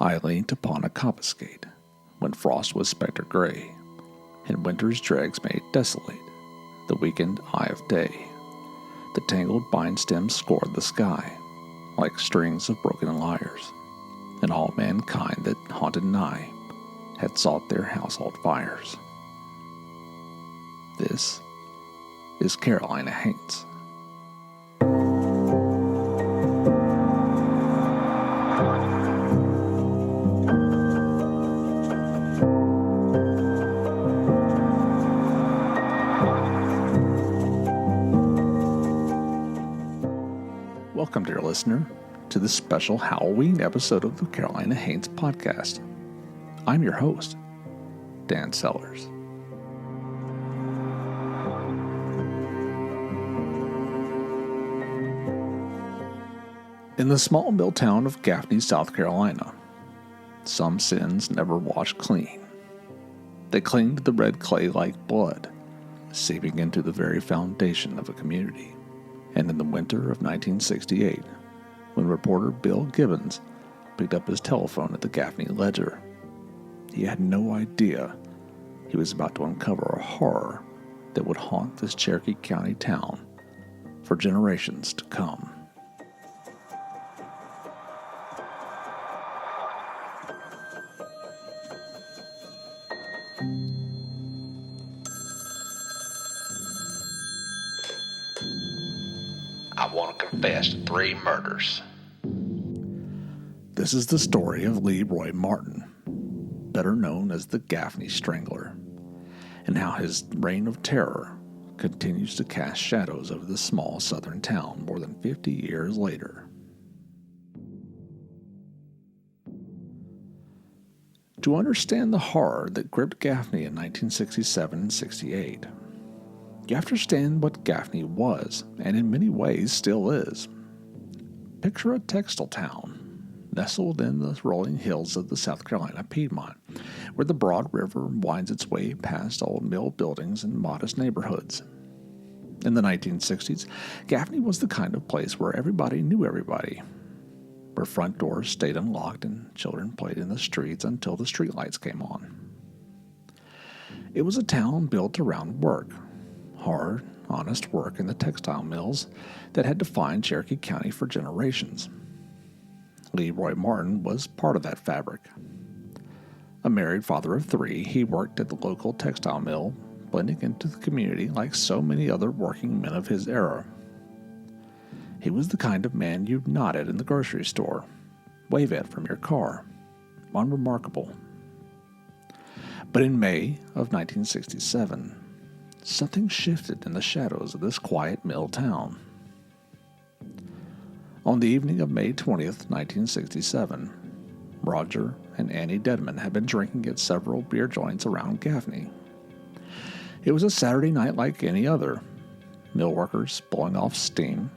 I leaned upon a compassgate when frost was spectre gray, and winter's dregs made desolate the weakened eye of day. The tangled vine stems scored the sky like strings of broken lyres, and all mankind that haunted nigh had sought their household fires. This is Carolina Haints. Welcome, dear listener, to this special Halloween episode of the Carolina Haints Podcast. I'm your host, Dan Sellers. In the small mill town of Gaffney, South Carolina, some sins never wash clean. They cling to the red clay like blood, seeping into the very foundation of a community. And in the winter of 1968, when reporter Bill Gibbons picked up his telephone at the Gaffney Ledger, he had no idea he was about to uncover a horror that would haunt this Cherokee County town for generations to come. I want to confess to 3 murders. This is the story of Leroy Martin, better known as the Gaffney Strangler, and how his reign of terror continues to cast shadows over the small southern town more than 50 years later. To understand the horror that gripped Gaffney in 1967 and 68, you have to understand what Gaffney was, and in many ways still is. Picture a textile town, nestled in the rolling hills of the South Carolina Piedmont, where the broad river winds its way past old mill buildings and modest neighborhoods. In the 1960s, Gaffney was the kind of place where everybody knew everybody, where front doors stayed unlocked and children played in the streets until the streetlights came on. It was a town built around work, hard, honest work in the textile mills that had defined Cherokee County for generations. Leroy Martin was part of that fabric. A married father of 3, he worked at the local textile mill, blending into the community like so many other working men of his era. He was the kind of man you'd nod at in the grocery store, wave at from your car. Unremarkable. But in May of 1967, something shifted in the shadows of this quiet mill town. On the evening of May 20th, 1967, Roger and Annie Dedman had been drinking at several beer joints around Gaffney. It was a Saturday night like any other. Mill workers blowing off steam,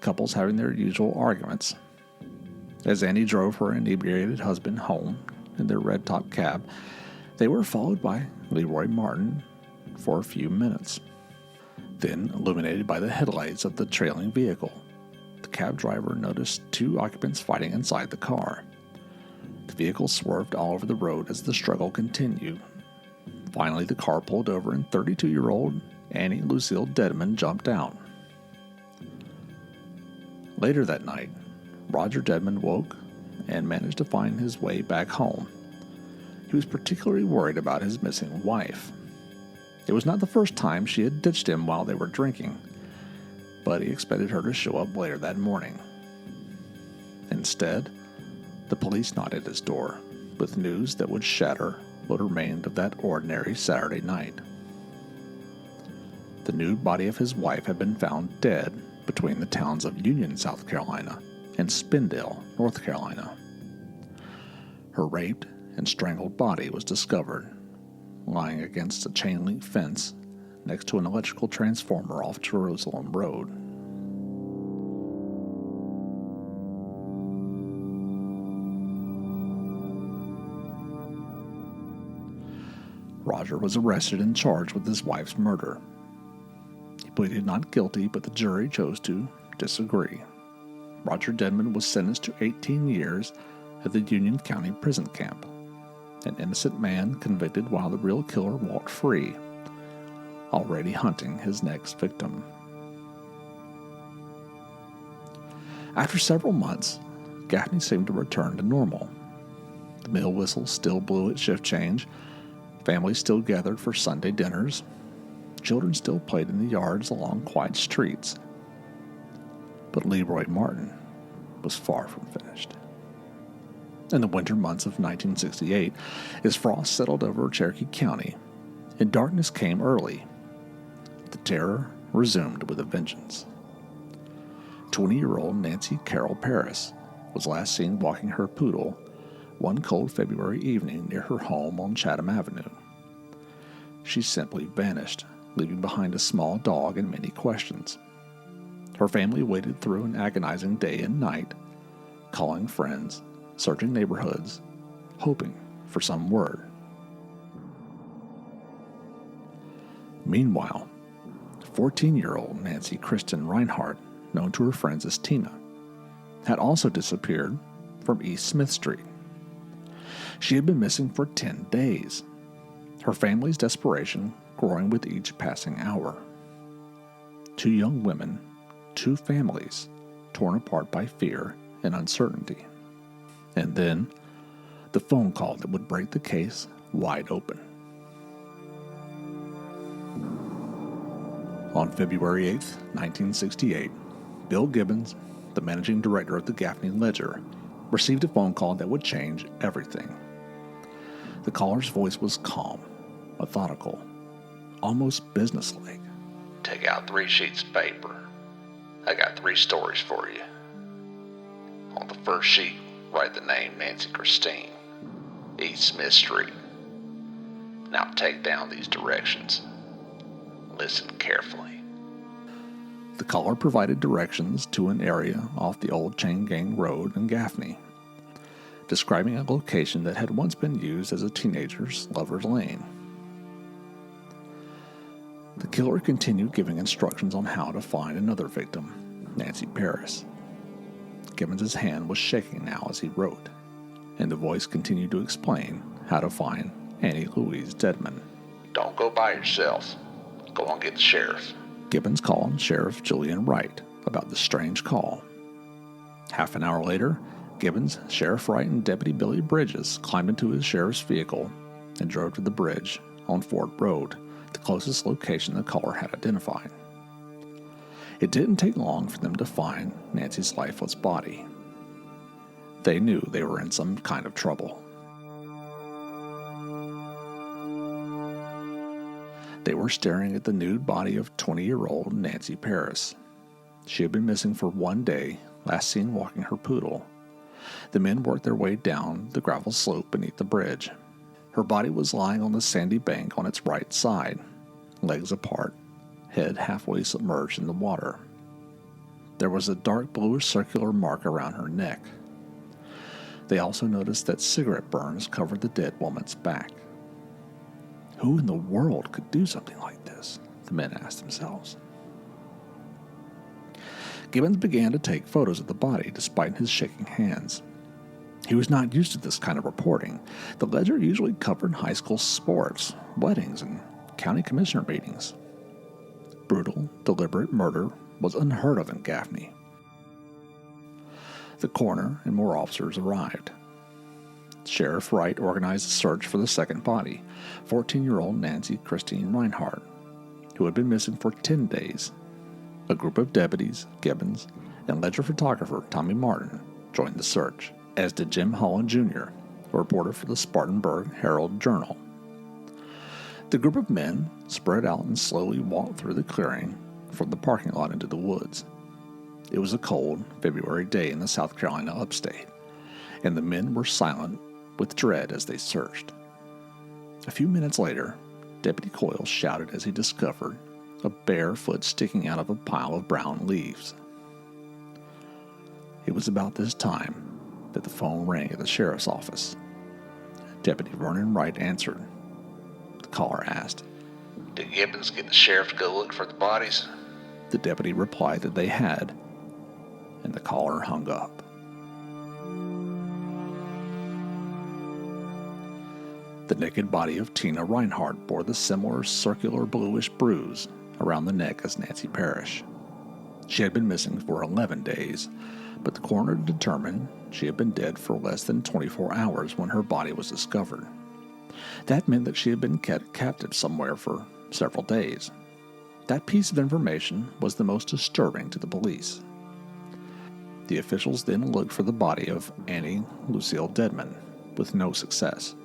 couples having their usual arguments. As Annie drove her inebriated husband home in their red-top cab, they were followed by Leroy Martin for a few minutes. Then, illuminated by the headlights of the trailing vehicle, the cab driver noticed 2 occupants fighting inside the car. The vehicle swerved all over the road as the struggle continued. Finally, the car pulled over and 32-year-old Annie Lucille Dedman jumped out. Later that night, Roger Dedman woke and managed to find his way back home. He was particularly worried about his missing wife. It was not the first time she had ditched him while they were drinking, but he expected her to show up later that morning. Instead, the police knocked at his door with news that would shatter what remained of that ordinary Saturday night. The nude body of his wife had been found dead between the towns of Union, South Carolina, and Spindale, North Carolina. Her raped and strangled body was discovered lying against a chain-link fence next to an electrical transformer off Jerusalem Road. Roger was arrested and charged with his wife's murder. He pleaded not guilty, but the jury chose to disagree. Roger Dedman was sentenced to 18 years at the Union County prison camp. An innocent man convicted while the real killer walked free, already hunting his next victim. After several months, Gaffney seemed to return to normal. The mill whistle still blew at shift change, families still gathered for Sunday dinners, children still played in the yards along quiet streets. But Leroy Martin was far from finished. In the winter months of 1968, as frost settled over Cherokee County and darkness came early, the terror resumed with a vengeance. 20-year-old Nancy Carol Paris was last seen walking her poodle one cold February evening near her home on Chatham Avenue. She simply vanished, leaving behind a small dog and many questions. Her family waited through an agonizing day and night, calling friends, searching neighborhoods, hoping for some word. Meanwhile, 14-year-old Nancy Kristen Reinhardt, known to her friends as Tina, had also disappeared from East Smith Street. She had been missing for 10 days, her family's desperation growing with each passing hour. 2 young women, 2 families, torn apart by fear and uncertainty. And then, the phone call that would break the case wide open. On February 8, 1968, Bill Gibbons, the managing director of the Gaffney Ledger, received a phone call that would change everything. The caller's voice was calm, methodical, almost businesslike. Take out 3 sheets of paper. I got 3 stories for you. On the first sheet, write the name Nancy Christine, East Smith Street. Now take down these directions. Listen carefully. The caller provided directions to an area off the old Chain Gang Road in Gaffney, describing a location that had once been used as a teenager's lover's lane. The killer continued giving instructions on how to find another victim, Nancy Paris. Gibbons' hand was shaking now as he wrote, and the voice continued to explain how to find Annie Louise Dedman. Don't go by yourself. Go and get the sheriff. Gibbons called Sheriff Julian Wright about the strange call. Half an hour later, Gibbons, Sheriff Wright, and Deputy Billy Bridges climbed into his sheriff's vehicle and drove to the bridge on Ford Road, the closest location the caller had identified. It didn't take long for them to find Nancy's lifeless body. They knew they were in some kind of trouble. They were staring at the nude body of 20-year-old Nancy Paris. She had been missing for 1 day, last seen walking her poodle. The men worked their way down the gravel slope beneath the bridge. Her body was lying on the sandy bank on its right side, legs apart, head halfway submerged in the water. There was a dark bluish circular mark around her neck. They also noticed that cigarette burns covered the dead woman's back. Who in the world could do something like this? The men asked themselves. Gibbons began to take photos of the body despite his shaking hands. He was not used to this kind of reporting. The Ledger usually covered high school sports, weddings, and county commissioner meetings. Brutal, deliberate murder was unheard of in Gaffney. The coroner and more officers arrived. Sheriff Wright organized a search for the second body, 14-year-old Nancy Christine Reinhardt, who had been missing for 10 days. A group of deputies, Gibbons, and Ledger photographer Tommy Martin joined the search, as did Jim Holland Jr., a reporter for the Spartanburg Herald-Journal. The group of men spread out and slowly walked through the clearing from the parking lot into the woods. It was a cold February day in the South Carolina upstate, and the men were silent with dread as they searched. A few minutes later, Deputy Coyle shouted as he discovered a bare foot sticking out of a pile of brown leaves. It was about this time that the phone rang at the sheriff's office. Deputy Vernon Wright answered. The caller asked, Did Gibbons get the sheriff to go look for the bodies? The deputy replied that they had, and the caller hung up. The naked body of Tina Reinhardt bore the similar circular bluish bruise around the neck as Nancy Parrish. She had been missing for 11 days, but the coroner determined she had been dead for less than 24 hours when her body was discovered. That meant that she had been kept captive somewhere for several days. That piece of information was the most disturbing to the police. The officials then looked for the body of Annie Lucille Dedman, with no success.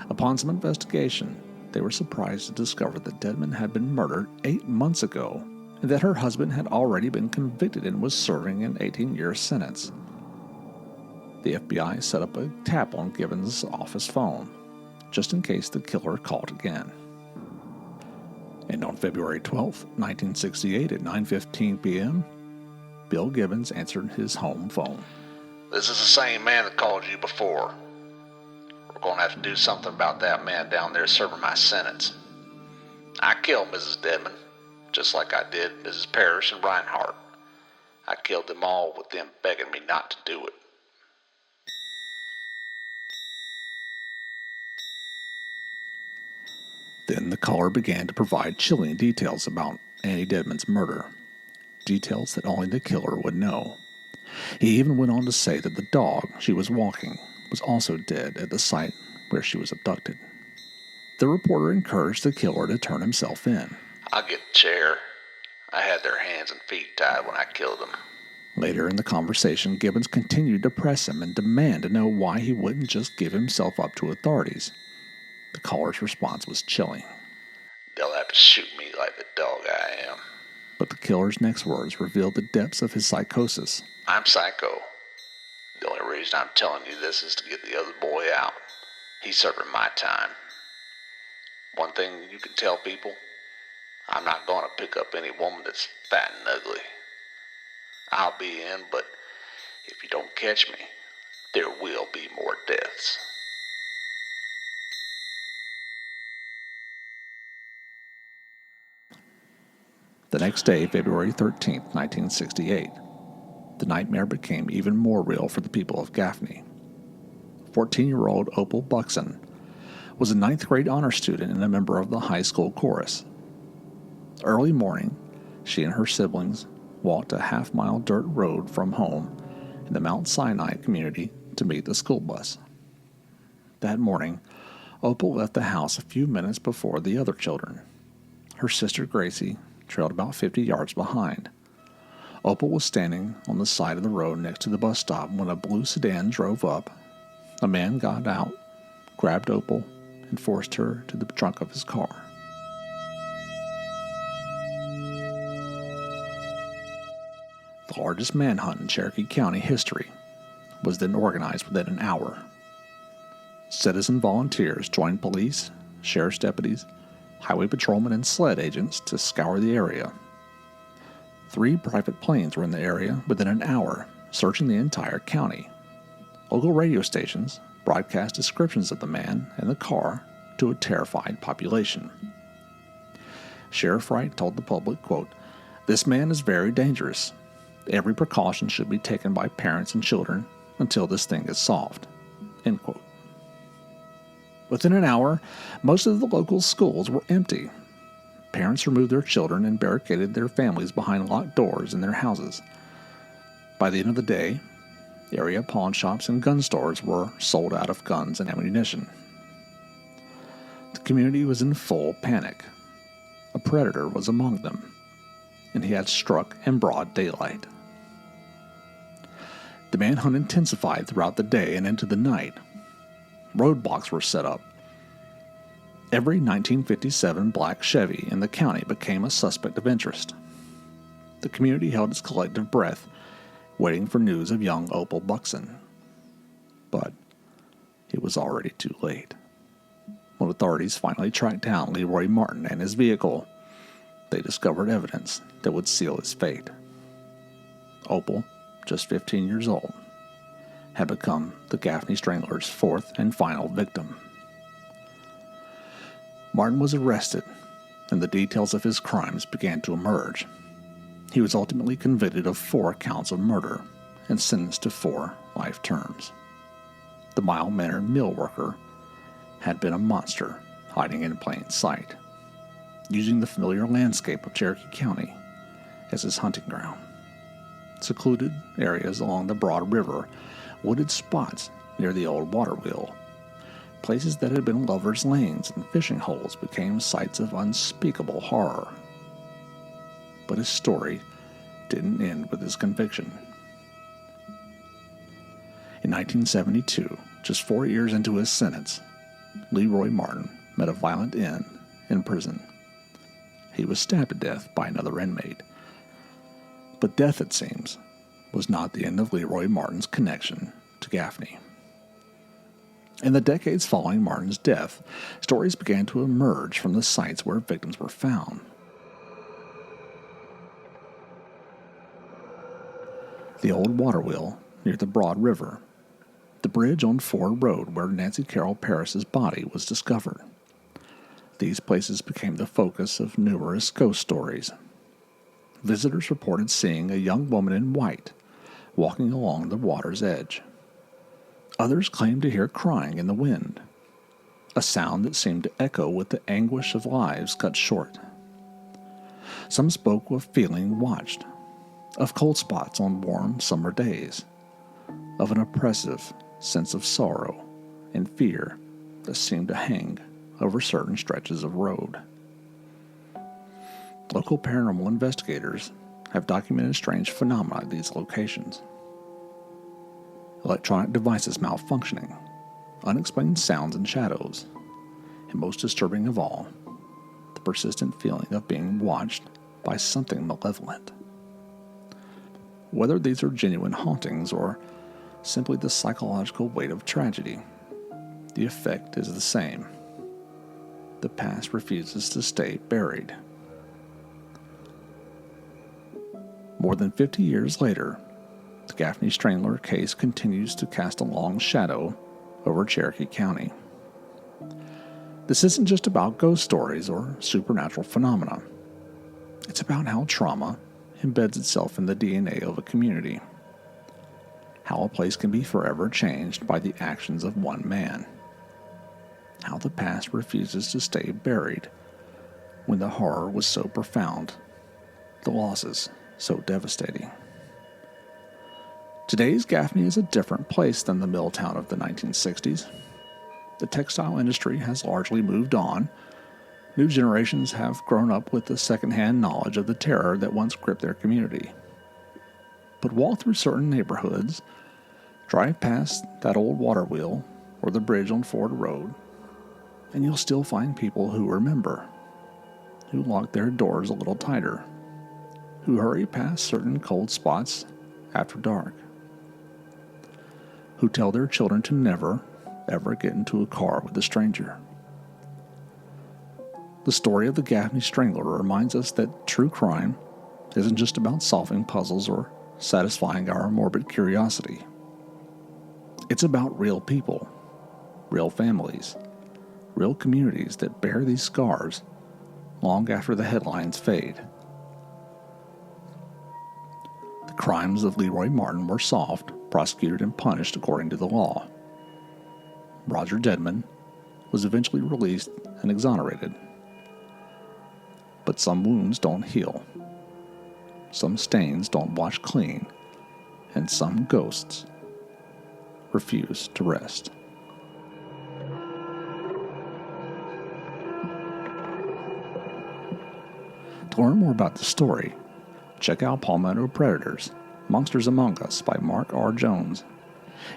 Upon some investigation, they were surprised to discover that Dedman had been murdered 8 months ago, and that her husband had already been convicted and was serving an 18-year sentence. The FBI set up a tap on Gibbons' office phone, just in case the killer called again. And on February 12, 1968 at 9:15 p.m., Bill Gibbons answered his home phone. This is the same man that called you before. We're going to have to do something about that man down there serving my sentence. I killed Mrs. Dedman, just like I did Mrs. Parrish and Reinhardt. I killed them all with them begging me not to do it. Then the caller began to provide chilling details about Annie Dedman's murder, details that only the killer would know. He even went on to say that the dog she was walking was also dead at the site where she was abducted. The reporter encouraged the killer to turn himself in. I'll get the chair. I had their hands and feet tied when I killed them. Later in the conversation, Gibbons continued to press him and demand to know why he wouldn't just give himself up to authorities. The caller's response was chilling. They'll have to shoot me like the dog I am. But the killer's next words revealed the depths of his psychosis. I'm psycho. The only reason I'm telling you this is to get the other boy out. He's serving my time. One thing you can tell people, I'm not going to pick up any woman that's fat and ugly. I'll be in, but if you don't catch me, there will be more deaths. The next day, February 13, 1968, the nightmare became even more real for the people of Gaffney. 14-year-old Opal Buxton was a 9th grade honor student and a member of the high school chorus. Early morning, she and her siblings walked a half-mile dirt road from home in the Mount Sinai community to meet the school bus. That morning, Opal left the house a few minutes before the other children. Her sister Gracie trailed about 50 yards behind. Opal was standing on the side of the road next to the bus stop when a blue sedan drove up. A man got out, grabbed Opal, and forced her to the trunk of his car. The largest manhunt in Cherokee County history was then organized within an hour. Citizen volunteers joined police, sheriff's deputies, highway patrolmen, and sled agents to scour the area. 3 private planes were in the area within an hour, searching the entire county. Local radio stations broadcast descriptions of the man and the car to a terrified population. Sheriff Wright told the public, quote, "This man is very dangerous. Every precaution should be taken by parents and children until this thing is solved." End quote. Within an hour, most of the local schools were empty. Parents removed their children and barricaded their families behind locked doors in their houses. By the end of the day, area pawn shops and gun stores were sold out of guns and ammunition. The community was in full panic. A predator was among them, and he had struck in broad daylight. The manhunt intensified throughout the day and into the night. Roadblocks were set up. Every 1957 black Chevy in the county became a suspect of interest. The community held its collective breath, waiting for news of young Opal Buxton. But it was already too late. When authorities finally tracked down Leroy Martin and his vehicle, they discovered evidence that would seal his fate. Opal, just 15 years old, had become the Gaffney Strangler's 4th and final victim. Martin was arrested, and the details of his crimes began to emerge. He was ultimately convicted of 4 counts of murder and sentenced to 4 life terms. The mild-mannered mill worker had been a monster hiding in plain sight, using the familiar landscape of Cherokee County as his hunting ground. Secluded areas along the broad river, wooded spots near the old water wheel, places that had been lovers' lanes and fishing holes became sites of unspeakable horror. But his story didn't end with his conviction. In 1972, just 4 years into his sentence, Leroy Martin met a violent end in prison. He was stabbed to death by another inmate. But death, it seems, was not the end of Leroy Martin's connection to Gaffney. In the decades following Martin's death, stories began to emerge from the sites where victims were found. The old water wheel near the Broad River, the bridge on Ford Road where Nancy Carroll Parris's body was discovered. These places became the focus of numerous ghost stories. Visitors reported seeing a young woman in white walking along the water's edge. Others claimed to hear crying in the wind, a sound that seemed to echo with the anguish of lives cut short. Some spoke of feeling watched, of cold spots on warm summer days, of an oppressive sense of sorrow and fear that seemed to hang over certain stretches of road. Local paranormal investigators have documented strange phenomena at these locations. Electronic devices malfunctioning, unexplained sounds and shadows, and most disturbing of all, the persistent feeling of being watched by something malevolent. Whether these are genuine hauntings or simply the psychological weight of tragedy, the effect is the same. The past refuses to stay buried. More than 50 years later, the Gaffney Strangler case continues to cast a long shadow over Cherokee County. This isn't just about ghost stories or supernatural phenomena. It's about how trauma embeds itself in the DNA of a community. How a place can be forever changed by the actions of one man. How the past refuses to stay buried when the horror was so profound, the losses so devastating. Today's Gaffney is a different place than the mill town of the 1960s. The textile industry has largely moved on. New generations have grown up with the secondhand knowledge of the terror that once gripped their community. But walk through certain neighborhoods, drive past that old water wheel or the bridge on Ford Road, and you'll still find people who remember, who lock their doors a little tighter, who hurry past certain cold spots after dark, who tell their children to never, ever get into a car with a stranger. The story of the Gaffney Strangler reminds us that true crime isn't just about solving puzzles or satisfying our morbid curiosity. It's about real people, real families, real communities that bear these scars long after the headlines fade. The crimes of Leroy Martin were solved, prosecuted, and punished according to the law. Roger Dedman was eventually released and exonerated. But some wounds don't heal. Some stains don't wash clean. And some ghosts refuse to rest. To learn more about the story, check out Palmetto Predators, Monsters Among Us by Mark R. Jones,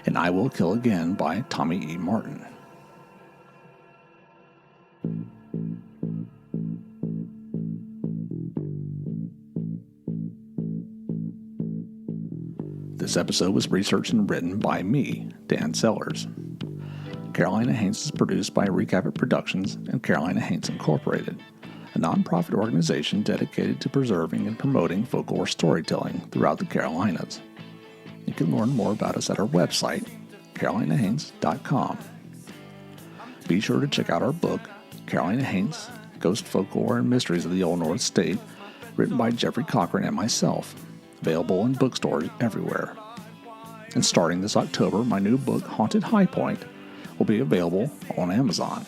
and I Will Kill Again by Tommy E. Martin. This episode was researched and written by me, Dan Sellers. Carolina Haints is produced by Recap It Productions and Carolina Haints Incorporated, a nonprofit organization dedicated to preserving and promoting folklore storytelling throughout the Carolinas. You can learn more about us at our website, carolinahaints.com. Be sure to check out our book, Carolina Haints, Ghost Folklore and Mysteries of the Old North State, written by Jeffrey Cochran and myself, available in bookstores everywhere. And starting this October, my new book, Haunted High Point, will be available on Amazon.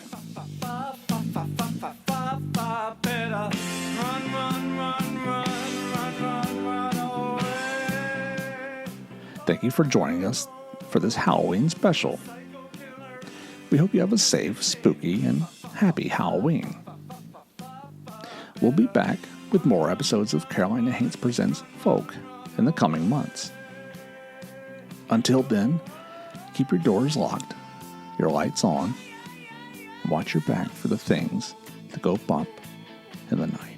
Thank you for joining us for this Halloween special. We hope you have a safe, spooky, and happy Halloween. We'll be back with more episodes of Carolina Haints Presents Folk in the coming months. Until then, keep your doors locked, your lights on, and watch your back for the things that go bump in the night.